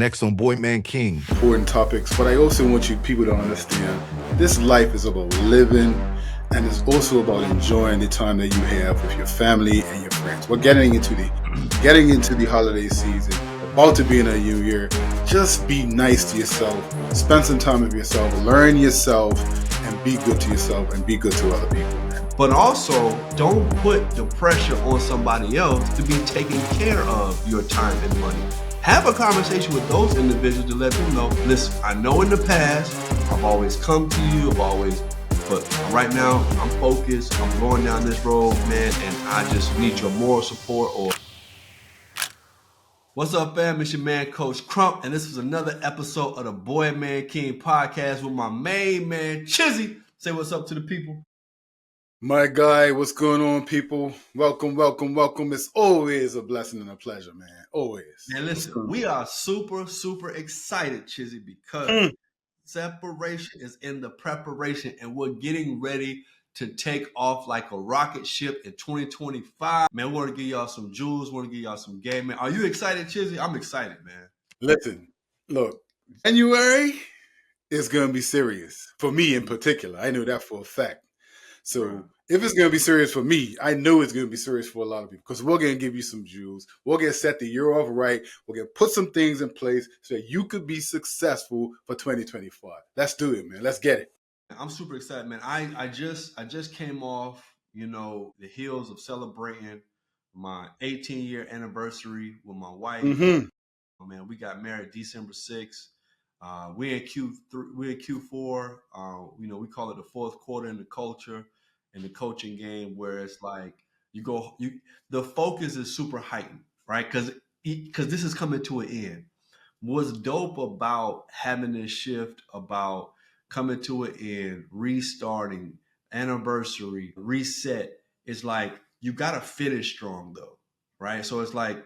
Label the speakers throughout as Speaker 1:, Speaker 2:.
Speaker 1: Next on Boy Man King.
Speaker 2: Important topics, but I also want you people to understand this life is about living, and it's also about enjoying the time that you have with your family and your friends. We're getting into the holiday season, about to be in a new year. Just be nice to yourself, spend some time with yourself, learn yourself, and be good to yourself and be good to other people.
Speaker 3: But also, don't put the pressure on somebody else to be taking care of your time and money. Have a conversation with those individuals to let them know, listen, I know in the past, I've always come to you, but right now, I'm focused, I'm going down this road, man, and I just need your moral support. Or what's up, fam? It's your man, Coach Crump, and this was another episode of the Boy Man King podcast with my main man, Chizzy. Say what's up to the people.
Speaker 2: My guy, what's going on, people? Welcome, welcome, welcome. It's always a blessing and a pleasure, man. Always.
Speaker 3: And listen, we are super, super excited, Chizzy, because separation is in the preparation, and we're getting ready to take off like a rocket ship in 2025. Man, we want to give y'all some jewels, want to give y'all some game, man. Are you excited, Chizzy? I'm excited, man.
Speaker 2: Listen, look, January is going to be serious for me in particular. I know that for a fact. So if it's going to be serious for me, I know it's going to be serious for a lot of people because we're going to give you some jewels. We're going to set the year off right. We're going to put some things in place so that you could be successful for 2025. Let's do it, man. Let's get it.
Speaker 3: I'm super excited, man. I just came off, the heels of celebrating my 18-year anniversary with my wife. Mm-hmm. Man, we got married December 6th. We're in Q3, we're in Q4. We call it the fourth quarter in the culture, in the coaching game, where it's like the focus is super heightened, right? Because this is coming to an end. What's dope about having this shift, about coming to an end, restarting, anniversary, reset, is like you got to finish strong though, right? So it's like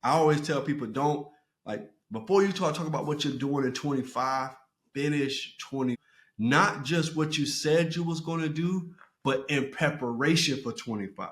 Speaker 3: I always tell people, don't like before you talk about what you're doing in 25, finish 20. Not just what you said you was going to do, but in preparation for 25.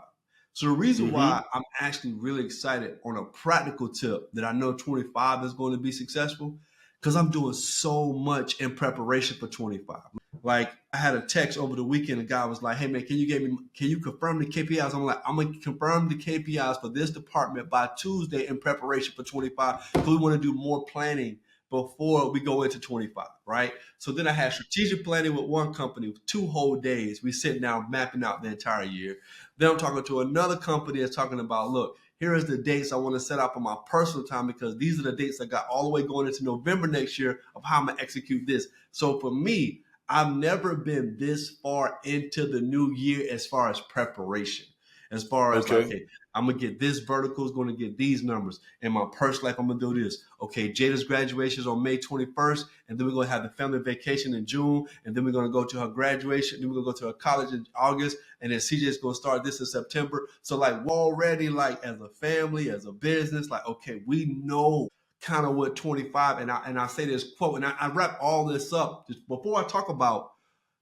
Speaker 3: So the reason why I'm actually really excited on a practical tip that I know 25 is going to be successful, because I'm doing so much in preparation for 25. Like I had a text over the weekend, a guy was like, hey man, can you confirm the KPIs? I'm like, I'm gonna confirm the KPIs for this department by Tuesday in preparation for 25, because we want to do more planning before we go into 25, right? So then I had strategic planning with one company with 2 whole days. We sitting down mapping out the entire year. Then I'm talking to another company that's talking about, look, here is the dates I want to set up on my personal time, because these are the dates I got all the way going into November next year of how I'm going to execute this. So for me, I've never been this far into the new year as far as preparation. As far as like, okay, I'm going to get this vertical, is going to get these numbers. In my personal life, I'm going to do this. Okay, Jada's graduation is on May 21st, and then we're going to have the family vacation in June, and then we're going to go to her graduation, then we're going to go to her college in August, and then CJ's going to start this in September. So like we're already like as a family, as a business, like, okay, we know kind of what 25, and I say this quote, and I wrap all this up just before I talk about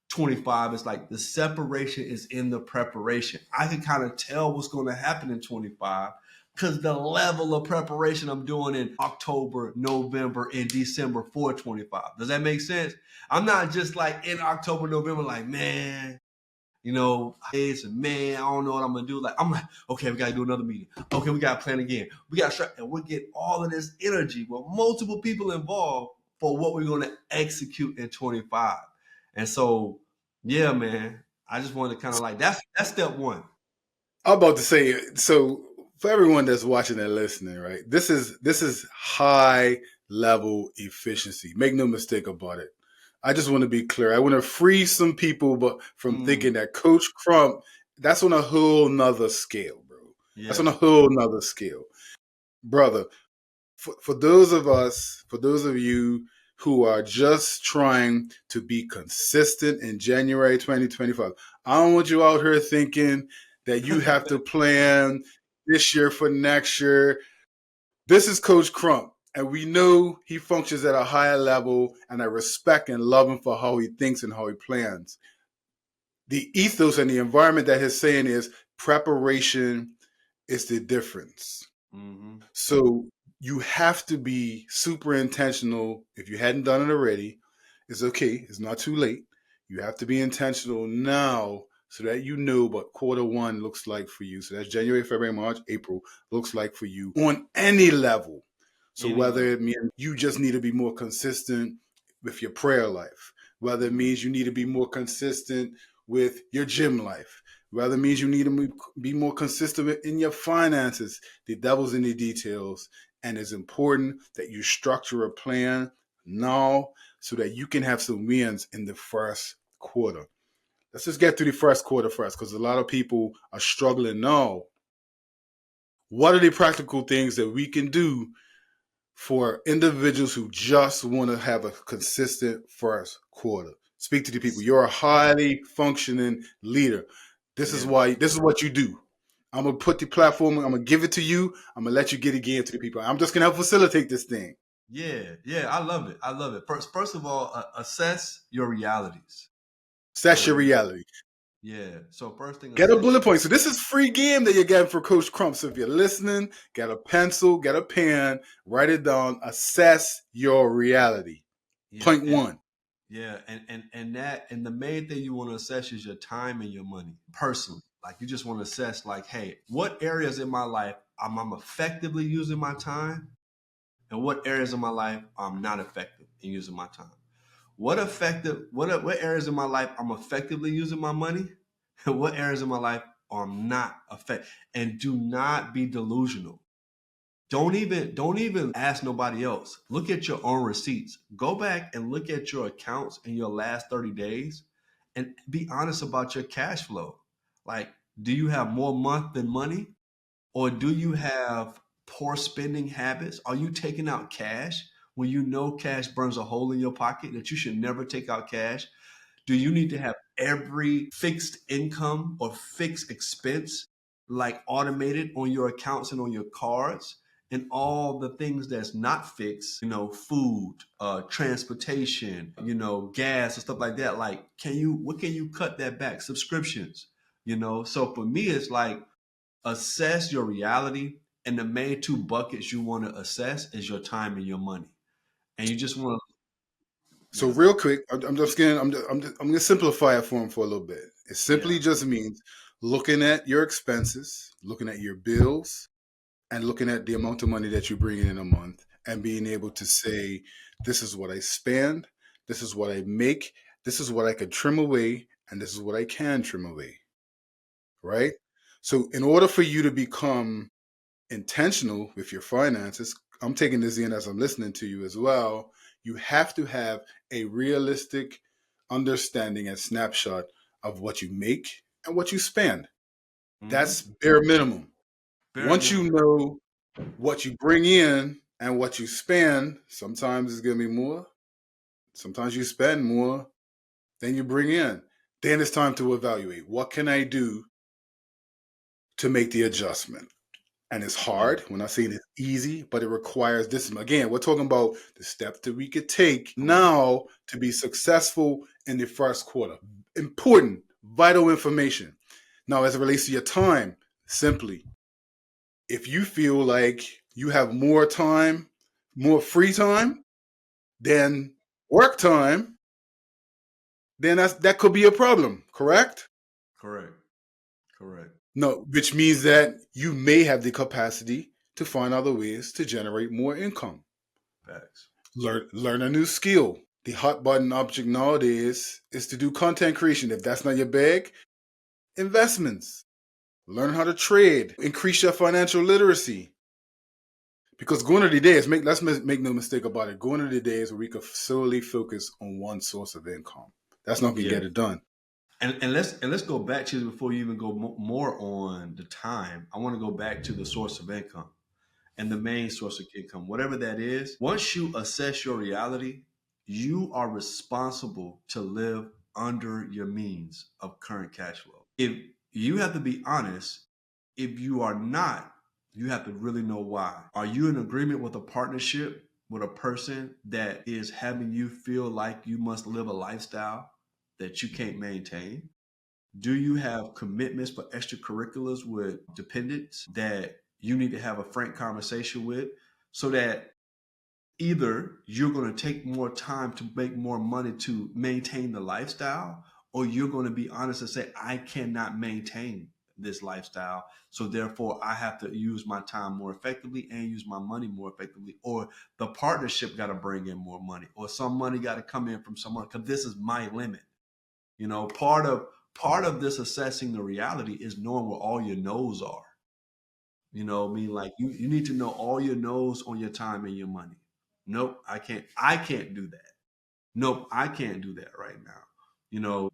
Speaker 3: 25. It's like the separation is in the preparation. I can kind of tell what's going to happen in 25 because the level of preparation I'm doing in October, November, and December for 25. Does that make sense? I'm not just like in October, November, like, man, it's man, I don't know what I'm gonna do. Like, I'm like, okay, we gotta do another meeting. Okay, we gotta plan again. We gotta start, and we'll get all of this energy with multiple people involved for what we're gonna execute in 25. And so, yeah, man, I just wanted to kind of like that's step one.
Speaker 2: I'm about to say, so for everyone that's watching and listening, right? This is high level efficiency. Make no mistake about it. I just want to be clear. I want to free some people from thinking that Coach Crump, that's on a whole nother scale, bro. Yeah. That's on a whole nother scale. Brother, for those of you who are just trying to be consistent in January 2025, I don't want you out here thinking that you have to plan this year for next year. This is Coach Crump, and we know he functions at a higher level, and I respect and love him for how he thinks and how he plans. The ethos and the environment that he's saying is preparation is the difference. So You have to be super intentional. If you hadn't done it already, it's okay. It's not too late. You have to be intentional now so that you know what quarter one looks like for you. So that's January, February, March, April looks like for you on any level. So
Speaker 3: Any
Speaker 2: whether
Speaker 3: level.
Speaker 2: it means you just need to be more consistent with your prayer life, whether it
Speaker 3: Mm-hmm.
Speaker 2: means you need to be more consistent with your gym life, whether it means you need to be more consistent in your finances, the devil's in the details. And it's important that you structure a plan now so that you can have some wins in the first quarter. Let's just get through the first quarter first because a lot of people are struggling now. What are the practical things that we can do for individuals who just want to have a consistent first quarter? Speak to the people. You're a highly functioning leader. This is
Speaker 3: Yeah.
Speaker 2: why this is what you do. I'm gonna put the platform, I'm gonna give it to you, I'm gonna let you get it again to the people. I'm just gonna help facilitate this thing.
Speaker 3: Yeah. Yeah. I love it. I love it. First of all, assess your realities.
Speaker 2: That's
Speaker 3: So
Speaker 2: your reality.
Speaker 3: yeah. So first thing,
Speaker 2: Get a
Speaker 3: assess
Speaker 2: bullet
Speaker 3: your
Speaker 2: point. So this is free game that you're getting for Coach Crump. So if you're listening, get a pencil, get a pen, write it down, assess your reality.
Speaker 3: yeah.
Speaker 2: Point one.
Speaker 3: Yeah, and the main thing you want to assess is your time and your money personally. Like you just want to assess, like, hey, what areas in my life I'm effectively using my time, and what areas of my life I'm not effective in using my time. What areas in my life I'm effectively using my money, and what areas of my life I'm not effective. And do not be delusional. Don't even ask nobody else. Look at your own receipts. Go back and look at your accounts in your last 30 days and be honest about your cash flow. Like, do you have more month than money? Or do you have poor spending habits? Are you taking out cash when you know cash burns a hole in your pocket that you should never take out cash? Do you need to have every fixed income or fixed expense like automated on your accounts and on your cards? And all the things that's not fixed, food, transportation, gas and stuff like that. Like, what can you cut that back? Subscriptions, So for me, it's like assess your reality. And the main two buckets you want to assess is your time and your money. And you just want to,
Speaker 2: So
Speaker 3: yeah.
Speaker 2: real quick, I'm just gonna I'm gonna simplify it for him for a little bit. It
Speaker 3: Yeah.
Speaker 2: simply just means looking at your expenses, looking at your bills, and looking at the amount of money that you bring in a month, and being able to say, this is what I spend, this is what I make, this is what I could trim away, and this is what I can trim away. Right? So in order for you to become intentional with your finances, I'm taking this in as I'm listening to you as well. You have to have a realistic understanding and snapshot of what you make and what you spend. That's
Speaker 3: Hmm.
Speaker 2: bare minimum.
Speaker 3: Bare
Speaker 2: Once
Speaker 3: minimum.
Speaker 2: you know what you bring in and what you spend, sometimes it's going to be more. Sometimes you spend more than you bring in. Then it's time to evaluate what can I do to make the adjustment. And it's
Speaker 3: Yeah.
Speaker 2: hard. We're not saying it's easy, but it requires discipline. Again, we're talking about the steps that we could take
Speaker 3: Come on.
Speaker 2: now to be successful in the first quarter. Important, vital information. Now, as it relates to your time, simply, if you feel like you have more time, more free time than work time, then that could be a problem, correct?
Speaker 3: Correct. Correct.
Speaker 2: No, which means that you may have the capacity to find other ways to generate more income.
Speaker 3: Facts.
Speaker 2: Learn a new skill. The hot button object nowadays is to do content creation. If that's not your bag, investments. Learn how to trade. Increase your financial literacy. Because going to the days, let's make no mistake about it. Going to the days where we could solely focus on one source of income. That's not going to
Speaker 3: Yeah.
Speaker 2: get it done.
Speaker 3: And let's go back to this before you even go more on the time. I want to go back to the source of income and the main source of income, whatever that is. Once you assess your reality, you are responsible to live under your means of current cash flow. If you have to be honest, if you are not, you have to really know why. Are you in agreement with a partnership with a person that is having you feel like you must live a lifestyle that you can't maintain? Do you have commitments for extracurriculars with dependents that you need to have a frank conversation with? so that either you're going to take more time to make more money to maintain the lifestyle, or you're going to be honest and say, I cannot maintain this lifestyle. So therefore, I have to use my time more effectively and use my money more effectively, or the partnership got to bring in more money, or some money got to come in from someone because this is my limit. You know, part of this assessing the reality is knowing where all your no's are. You know, I mean, like you need to know all your no's on your time and your money. Nope, I can't. I can't do that. Nope, I can't do that right now. You know,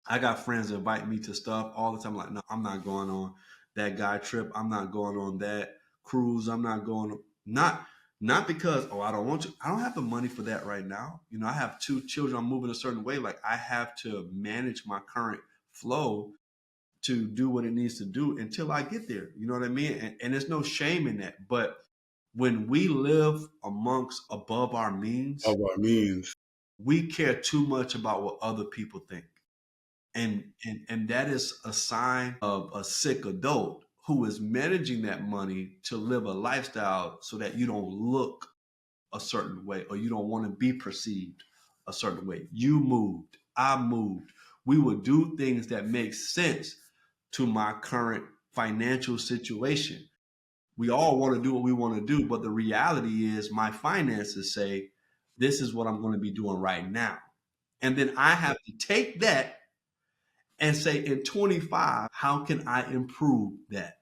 Speaker 3: I got friends that invite me to stuff all the time. Like, no, I'm not going on that guy trip. I'm not going on that cruise. I'm not going. Not because I don't want to. I don't have the money for that right now. You know, I have two children. I'm moving a certain way. Like I have to manage my current flow to do what it needs to do until I get there. You know what I mean? And there's no shame in that. But when we live amongst above our means,
Speaker 2: Of our means.
Speaker 3: we care too much about what other people think. And that is a sign of a sick adult who is managing that money to live a lifestyle so that you don't look a certain way or you don't want to be perceived a certain way. You moved, I moved. We will do things that make sense to my current financial situation. We all want to do what we want to do, but the reality is my finances say this is what I'm going to be doing right now. And then I have to take that and say in 25, how can I improve that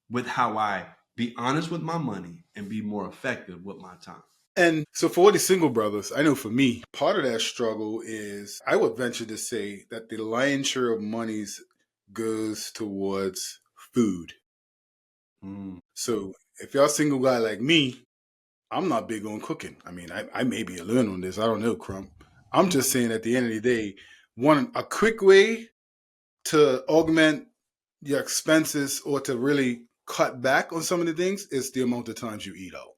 Speaker 3: with how I be honest with my money and be more effective with my time?
Speaker 2: And so for all the single brothers, I know for me, part of that struggle is I would venture to say that the lion's share of monies goes towards food.
Speaker 3: Mm.
Speaker 2: So if y'all single guy like me, I'm not big on cooking. I mean, I may be a learn on this. I don't know, Crump. I'm just saying at the end of the day, a quick way to augment your expenses or to really cut back on some of the things is the amount of times you eat out.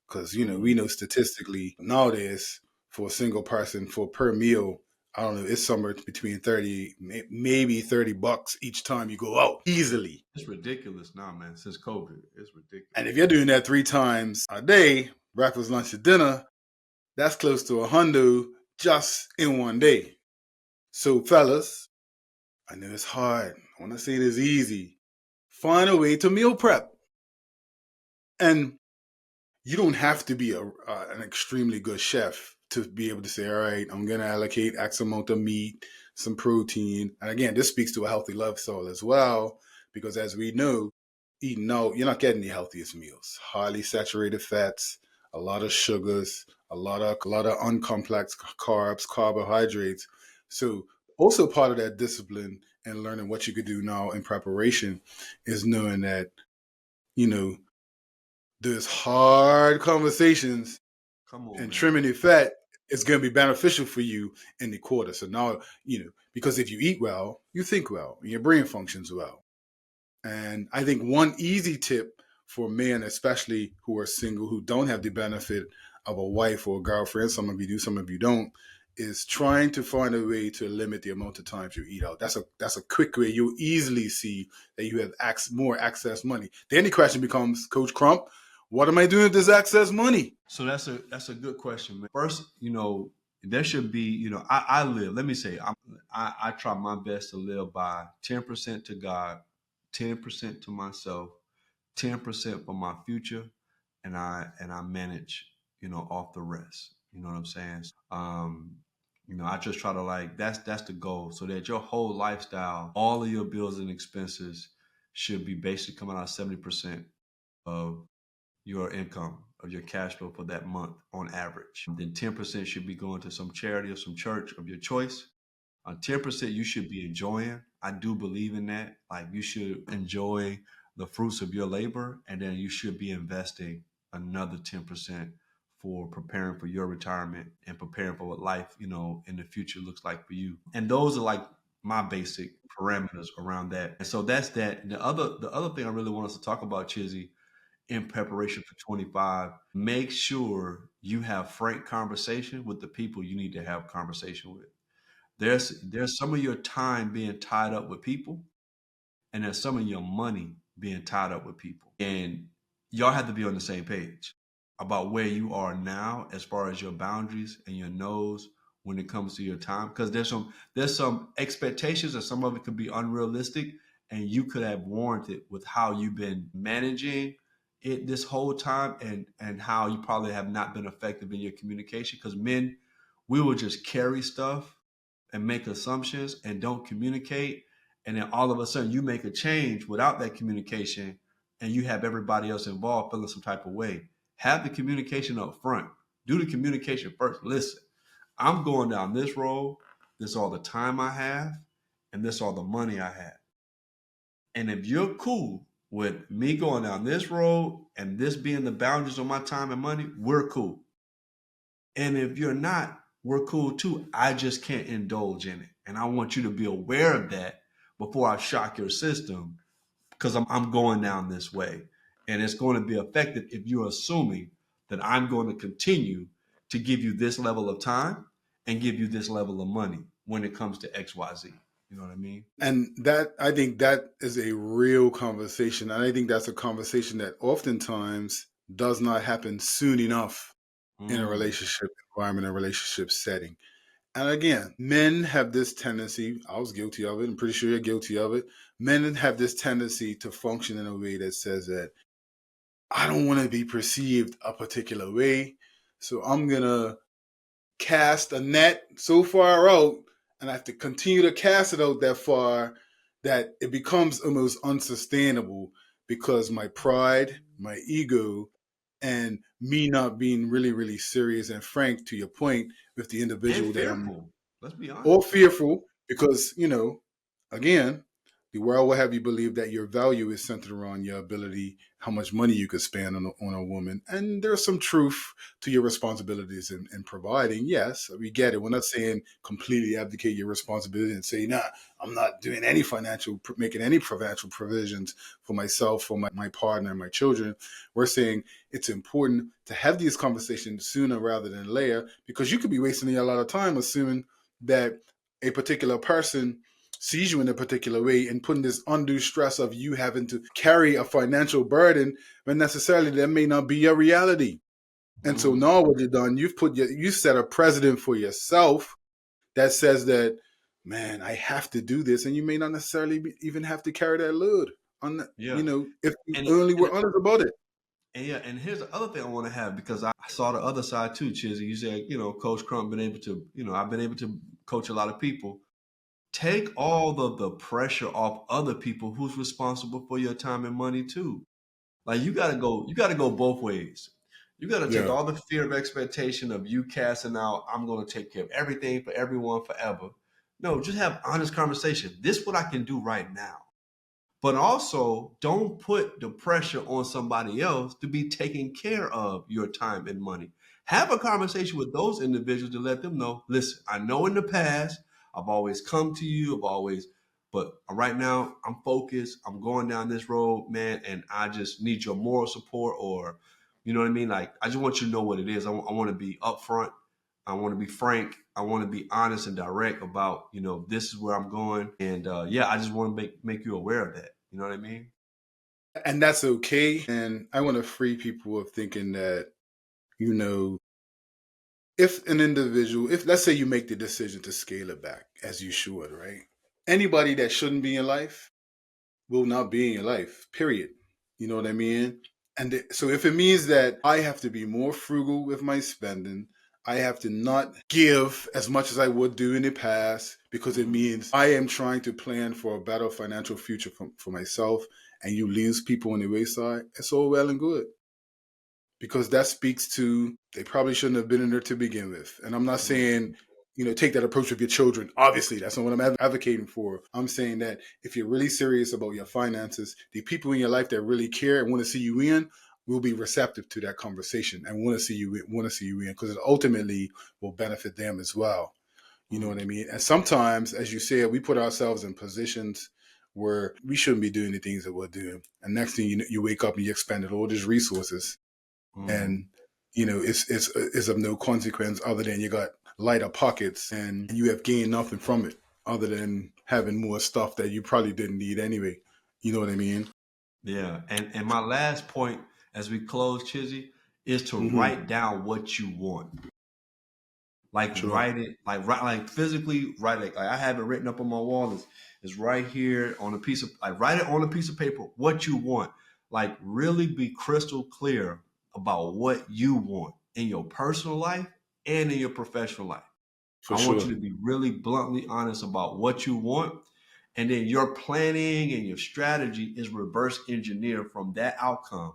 Speaker 2: Because, we know statistically nowadays for a single person for per meal, I don't know, it's somewhere between 30, maybe $30 each time you go out easily.
Speaker 3: It's ridiculous now, man. Since COVID, it's ridiculous.
Speaker 2: And if you're doing that 3 times a day, breakfast, lunch, and dinner, that's close to $100 just in one day. So, fellas, I know it's hard. I want to say it is easy. Find a way to meal prep. And you don't have to be an extremely good chef to be able to say, all right, I'm going to allocate X amount of meat, some protein. And again, this speaks to a healthy lifestyle as well, because as we know, eating out, you're not getting the healthiest meals. Highly saturated fats, a lot of sugars, a lot of uncomplex carbs, carbohydrates. So also part of that discipline and learning what you could do now in preparation is knowing that, you know, there's hard conversations
Speaker 3: Come on,
Speaker 2: and
Speaker 3: man.
Speaker 2: trimming the fat is going to be beneficial for you in the quarter. So now, because if you eat well, you think well, and your brain functions well. And I think one easy tip for men, especially who are single, who don't have the benefit of a wife or a girlfriend, some of you do, some of you don't, is trying to find a way to limit the amount of times you eat out. That's a quick way. You'll easily see that you have more access money. Then the question becomes, Coach Crump, what am I doing with this access money?
Speaker 3: So that's a good question, man. First, there should be, I live. Let me say, I try my best to live by 10% to God, 10% to myself, 10% for my future, and I manage, off the rest. You know what I'm saying? I just try to that's the goal, so that your whole lifestyle, all of your bills and expenses should be basically coming out 70% of your income, of your cash flow for that month on average. Then 10% should be going to some charity or some church of your choice. 10% you should be enjoying. I do believe in that. Like you should enjoy the fruits of your labor, and then you should be investing another 10% for preparing for your retirement and preparing for what life, in the future looks like for you. And those are like my basic parameters around that. And so that's that. And the other thing I really want us to talk about, Chizzy, in preparation for 25, make sure you have frank conversation with the people you need to have conversation with. There's some of your time being tied up with people, and there's some of your money being tied up with people. And y'all have to be on the same page about where you are now as far as your boundaries and your nose when it comes to your time, because there's some expectations, and some of it could be unrealistic, and you could have warranted with how you've been managing it this whole time, and how you probably have not been effective in your communication, because men, we will just carry stuff and make assumptions and don't communicate, and then all of a sudden you make a change without that communication, and you have everybody else involved feeling some type of way. Have the communication up front. Do the communication first. Listen, I'm going down this road. This is all the time I have, and this is all the money I have. And if you're cool with me going down this road and this being the boundaries of my time and money, we're cool. And if you're not, we're cool too. I just can't indulge in it. And I want you to be aware of that before I shock your system, because I'm going down this way. And it's going to be effective if you're assuming that I'm going to continue to give you this level of time and give you this level of money when it comes to XYZ. You know what I mean?
Speaker 2: And that, I think that is a real conversation. And I think that's a conversation that oftentimes does not happen soon enough in a
Speaker 3: Mm.
Speaker 2: relationship environment, a relationship setting. And again, men have this tendency, I was guilty of it, I'm pretty sure you're guilty of it. Men have this tendency to function in a way that says that I don't want to be perceived a particular way. So I'm going to cast a net so far out, and I have to continue to cast it out that far that it becomes almost unsustainable because my pride, my ego, and me not being really, really serious and frank to your point with the
Speaker 3: And
Speaker 2: individual that I'm
Speaker 3: fearful. Let's be
Speaker 2: or
Speaker 3: honest.
Speaker 2: fearful because, again, the world will have you believe that your value is centered around your ability, how much money you could spend on a woman. And there's some truth to your responsibilities in providing. Yes, we get it. We're not saying completely abdicate your responsibility and say, nah, I'm not doing any making any financial provisions for myself, for my partner, and my children. We're saying it's important to have these conversations sooner rather than later, because you could be wasting a lot of time assuming that a particular person sees you in a particular way and putting this undue stress of you having to carry a financial burden when necessarily that may not be your reality. And so
Speaker 3: Mm.
Speaker 2: now what you've done, you set a precedent for yourself that says that, man, I have to do this, and you may not necessarily even have to carry that load on
Speaker 3: Yeah.
Speaker 2: if you
Speaker 3: And,
Speaker 2: only
Speaker 3: and
Speaker 2: were honest about it.
Speaker 3: And yeah, and here's the other thing I want to have, because I saw the other side too, Chizzy. You said, Coach Crump been able to, I've been able to coach a lot of people. Take all the pressure off other people who's responsible for your time and money too. Like you gotta go both ways. You gotta take
Speaker 2: Yeah.
Speaker 3: all the fear of expectation of you casting out, I'm gonna take care of everything for everyone forever. No, just have honest conversation. This is what I can do right now. But also, don't put the pressure on somebody else to be taking care of your time and money. Have a conversation with those individuals to let them know, listen, I know in the past I've always come to you, but right now I'm focused, I'm going down this road, man, and I just need your moral support, or, you know what I mean? Like, I just want you to know what it is. I want to be upfront. I want to be frank. I want to be honest and direct about, this is where I'm going. And yeah, I just want to make you aware of that. You know what I mean?
Speaker 2: And that's okay. And I want to free people of thinking that, you know, if an individual, if let's say you make the decision to scale it back as you should, right? Anybody that shouldn't be in life will not be in your life, period. You know what I mean? And so if it means that I have to be more frugal with my spending, I have to not give as much as I would do in the past because it
Speaker 3: Mm-hmm.
Speaker 2: means I am trying to plan for a better financial future for myself, and you lose people on the wayside, it's all well and good because that speaks to they probably shouldn't have been in there to begin with. And I'm not saying,
Speaker 3: Mm-hmm.
Speaker 2: take that approach with your children. Obviously, that's not what I'm advocating for. I'm saying that if you're really serious about your finances, the people in your life that really care and want to see you in will be receptive to that conversation and want to see you in because it ultimately will benefit them as well. You know what I mean? And sometimes, as you said, we put ourselves in positions where we shouldn't be doing the things that we're doing. And next thing you know, you wake up and you expended all these resources
Speaker 3: Mm-hmm.
Speaker 2: and it's of no consequence other than you got lighter pockets and you have gained nothing from it other than having more stuff that you probably didn't need anyway. You know what I mean?
Speaker 3: Yeah. And my last point, as we close, Chizzy, is to
Speaker 2: Mm-hmm.
Speaker 3: write down what you want. Like
Speaker 2: Sure.
Speaker 3: write it, like physically write it. Like I have it written up on my wall. It's right here on a piece of, like write it on a piece of paper what you want. Like really be crystal clear about what you want in your personal life and in your professional life.
Speaker 2: For
Speaker 3: I want
Speaker 2: sure.
Speaker 3: you to be really bluntly honest about what you want. And then your planning and your strategy is reverse engineered from that outcome.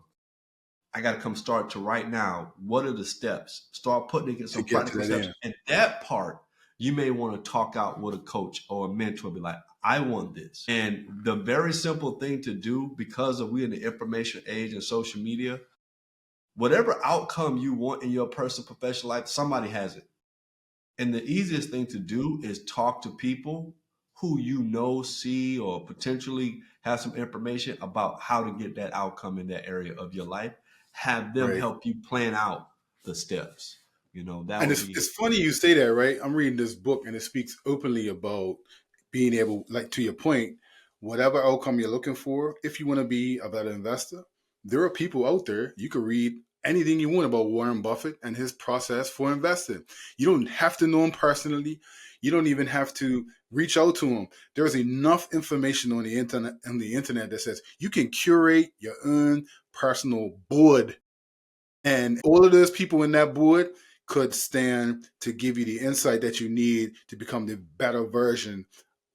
Speaker 3: I got to come start to right now. What are the steps? Start putting in
Speaker 2: To
Speaker 3: some
Speaker 2: get to
Speaker 3: practical
Speaker 2: that
Speaker 3: steps.
Speaker 2: end.
Speaker 3: And that part, you may want to talk out with a coach or a mentor, be like, I want this. And the very simple thing to do, because of we in the information age and social media, whatever outcome you want in your personal professional life, somebody has it. And the easiest thing to do is talk to people who you know, see, or potentially have some information about how to get that outcome in that area of your life. Have them
Speaker 2: Right.
Speaker 3: help you plan out the steps. That
Speaker 2: And
Speaker 3: would
Speaker 2: it's
Speaker 3: be,
Speaker 2: funny you say that, right? I'm reading this book and it speaks openly about being able, like to your point, whatever outcome you're looking for, if you want to be a better investor, there are people out there. You could read anything you want about Warren Buffett and his process for investing. You don't have to know him personally. You don't even have to reach out to him. There's enough information on the internet that says you can curate your own personal board, and all of those people in that board could stand to give you the insight that you need to become the better version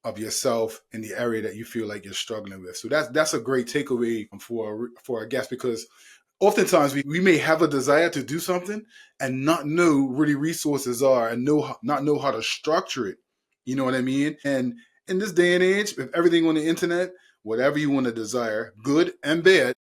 Speaker 2: of yourself in the area that you feel like you're struggling with. So that's a great takeaway for our guests, because oftentimes we may have a desire to do something and not know where the resources are and not know how to structure it. You know what I mean? And in this day and age, with everything on the internet, whatever you want to desire, good and bad,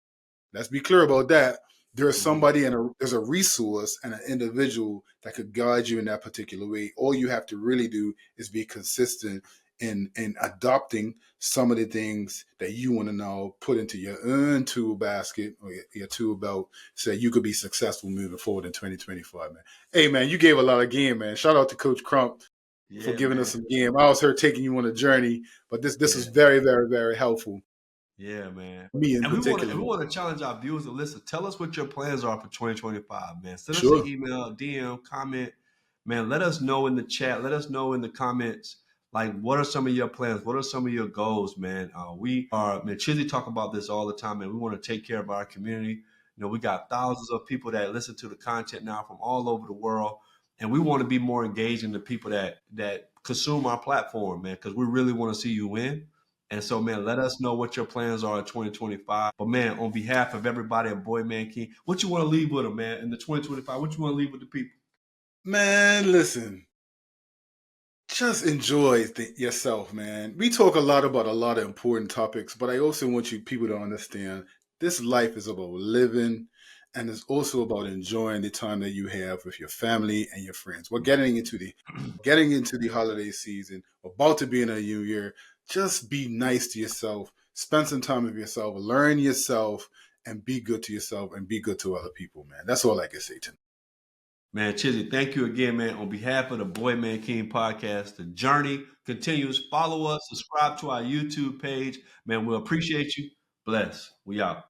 Speaker 2: let's be clear about that. There's
Speaker 3: mhm.
Speaker 2: somebody and there's a resource and an individual that could guide you in that particular way. All you have to really do is be consistent in adopting some of the things that you want to now put into your own tool basket or your tool belt so that you could be successful moving forward in 2025, man. Hey, man, you gave a lot of game, man. Shout out to Coach Crump for
Speaker 3: Yeah,
Speaker 2: giving us
Speaker 3: man.
Speaker 2: some game. I was here taking you on a journey, but this is
Speaker 3: Yeah.
Speaker 2: very, very, very helpful.
Speaker 3: Yeah, man.
Speaker 2: Me in
Speaker 3: And
Speaker 2: particular.
Speaker 3: we want to challenge our viewers and listen. Tell us what your plans are for 2025, man. Send us an
Speaker 2: Sure.
Speaker 3: email, DM, comment. Man, let us know in the chat. Let us know in the comments. Like, what are some of your plans? What are some of your goals, man? We are, man, Chizzy talk about this all the time, and we want to take care of our community. We got thousands of people that listen to the content now from all over the world, and we want to be more engaged in the people that consume our platform, man, because we really want to see you win. And so, man, let us know what your plans are in 2025. But man, on behalf of everybody at Boy Man King, what you want to leave with them, man, in the 2025? What you want to leave with the people?
Speaker 2: Man, listen, just enjoy yourself, man. We talk a lot about a lot of important topics, but I also want you people to understand this life is about living, and it's also about enjoying the time that you have with your family and your friends. We're getting into the holiday season, about to be in a new year. Just be nice to yourself, spend some time with yourself, learn yourself, and be good to yourself and be good to other people, man. That's all I can say tonight.
Speaker 3: Man, Chizzy, thank you again, man. On behalf of the Boy Man King podcast, the journey continues. Follow us, subscribe to our YouTube page. Man, we appreciate you. Bless. We out.